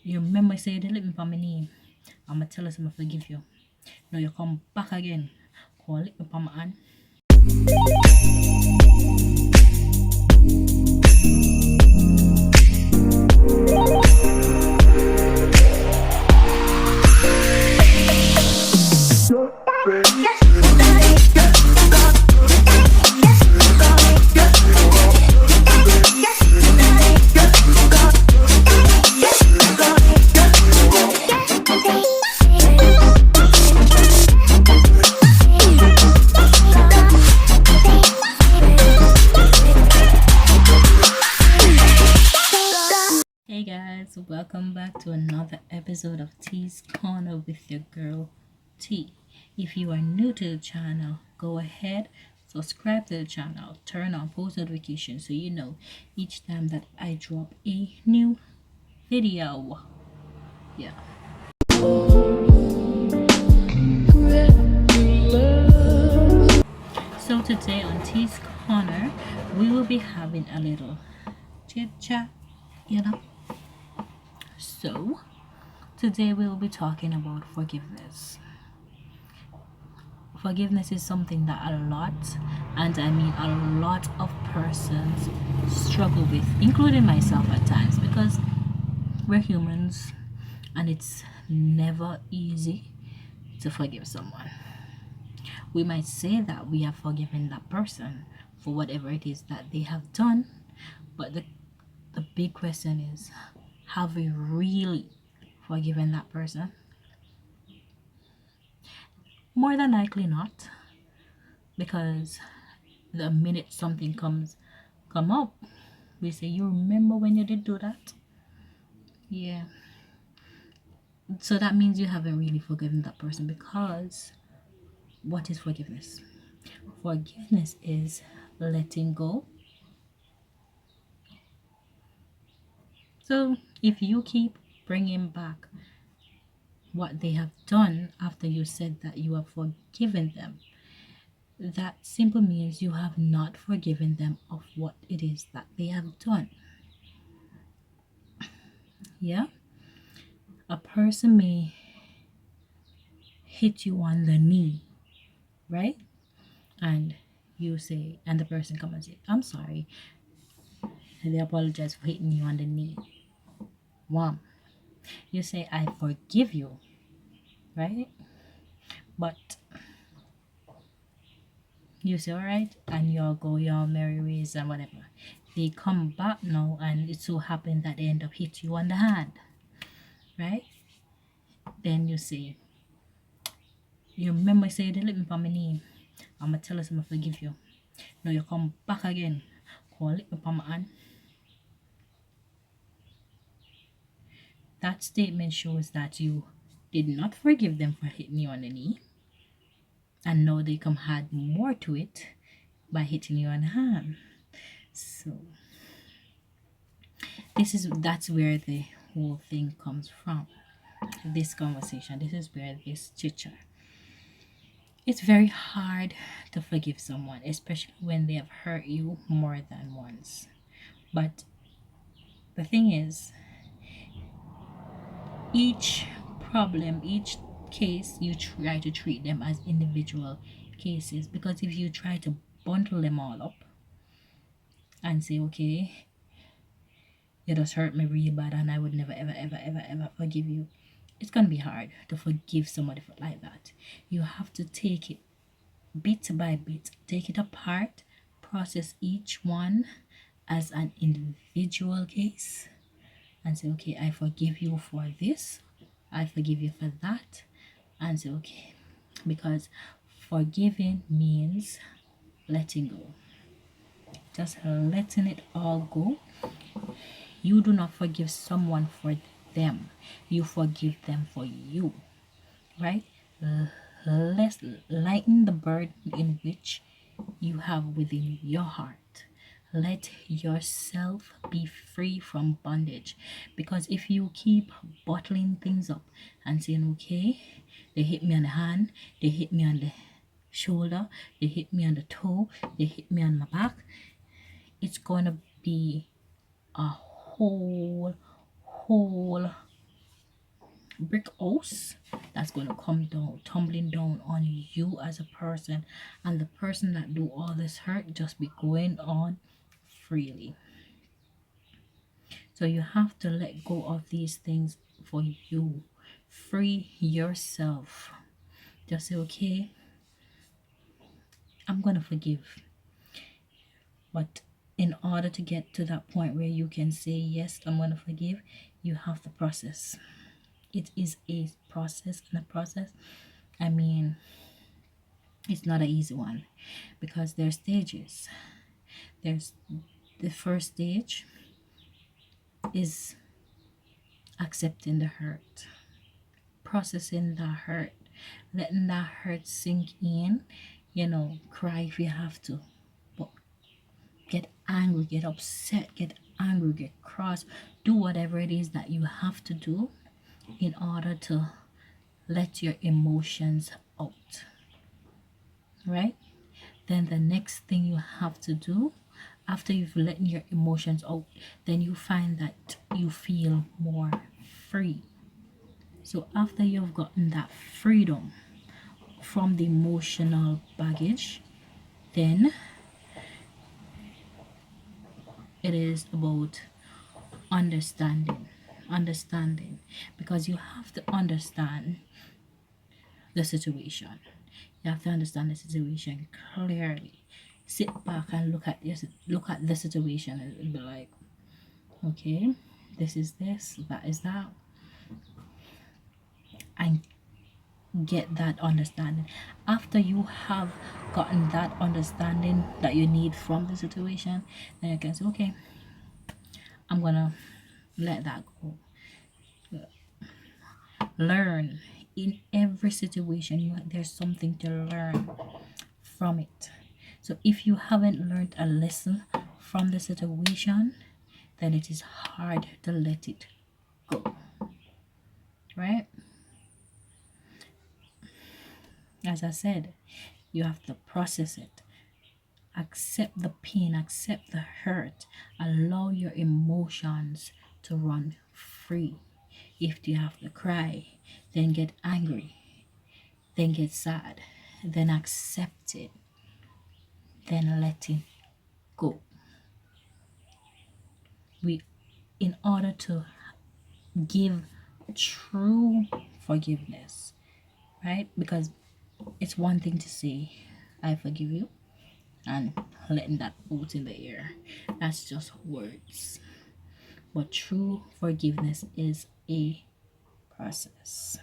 You remember say you did me for my name. I'ma tell us I'ma forgive you. Now you come back again. Call it me for my hand. Hey guys, welcome back to another episode of T's Corner with your girl T. If you are new to the channel, go ahead, subscribe to the channel, turn on post notifications so you know each time that I drop a new video. Yeah. So today on T's Corner, we will be having a little chit chat, you know. So today we will be talking about forgiveness. Forgiveness is something that a lot, and I mean a lot of persons struggle with, including myself at times, because we're humans and it's never easy to forgive someone. We might say that we have forgiven that person for whatever it is that they have done, but the big question is, have we really forgiven that person? More than likely not, because the minute something come up, we say, you remember when you did do that? Yeah. So that means you haven't really forgiven that person, because what is forgiveness? Forgiveness is letting go. So if you keep bringing back what they have done after you said that you have forgiven them, that simply means you have not forgiven them of what it is that they have done. Yeah, a person may hit you on the knee, right? And you say, and the person come and say, I'm sorry, and they apologize for hitting you on the knee. Wow. You say, I forgive you, right? But you say, all right, and you'll go your merry ways and whatever. They come back now, and it so happened that they end up hit you on the hand, right? Then you say, you remember say you did me for my name. I'ma tell us I'ma forgive you. Now you come back again. Call it me for my hand. That statement shows that you did not forgive them for hitting you on the knee, and now they come add more to it by hitting you on the hand. So that's where the whole thing comes from. This conversation, this is where this chit chat. It's very hard to forgive someone, especially when they have hurt you more than once. But the thing is, each problem, each case, you try to treat them as individual cases, because if you try to bundle them all up and say, okay, you just hurt me really bad and I would never ever ever ever ever forgive you, it's gonna be hard to forgive somebody like that. You have to take it bit by bit, take it apart, process each one as an individual case, and say, okay, I forgive you for this, I forgive you for that, and say, okay, because forgiving means letting go, just letting it all go. You do not forgive someone for them, you forgive them for you, right? Let's lighten the burden in which you have within your heart. Let yourself be free from bondage, because if you keep bottling things up and saying, okay, they hit me on the hand, they hit me on the shoulder, they hit me on the toe, they hit me on my back, it's going to be a whole brick house that's going to come down, tumbling down on you as a person, and the person that do all this hurt just be going on freely. So you have to let go of these things for you. Free yourself. Just say, okay, I'm gonna forgive. But in order to get to that point where you can say, yes, I'm gonna forgive, you have to process. It is a process, and a process, I mean, it's not an easy one, because there's stages. There's the first stage is accepting the hurt, processing the hurt, letting that hurt sink in. Cry if you have to, but get angry, get upset, get angry, get cross, do whatever it is that you have to do in order to let your emotions out, right? Then the next thing you have to do after you've let your emotions out, then you find that you feel more free. So after you've gotten that freedom from the emotional baggage, then it is about understanding, because you have to understand the situation. You have to understand the situation clearly. Sit back and look at the situation and be like, okay, this is this, that is that, and get that understanding. After you have gotten that understanding that you need from the situation, then you can say, okay, I'm gonna let that go. Learn. In every situation, there's something to learn from it. So if you haven't learned a lesson from the situation, then it is hard to let it go, right? As I said, you have to process it, accept the pain, accept the hurt, allow your emotions to run free. If you have to cry, then get angry, then get sad, then accept it, then let it go. In order to give true forgiveness, right? Because it's one thing to say, I forgive you, and letting that out in the air. That's just words. But true forgiveness is a process.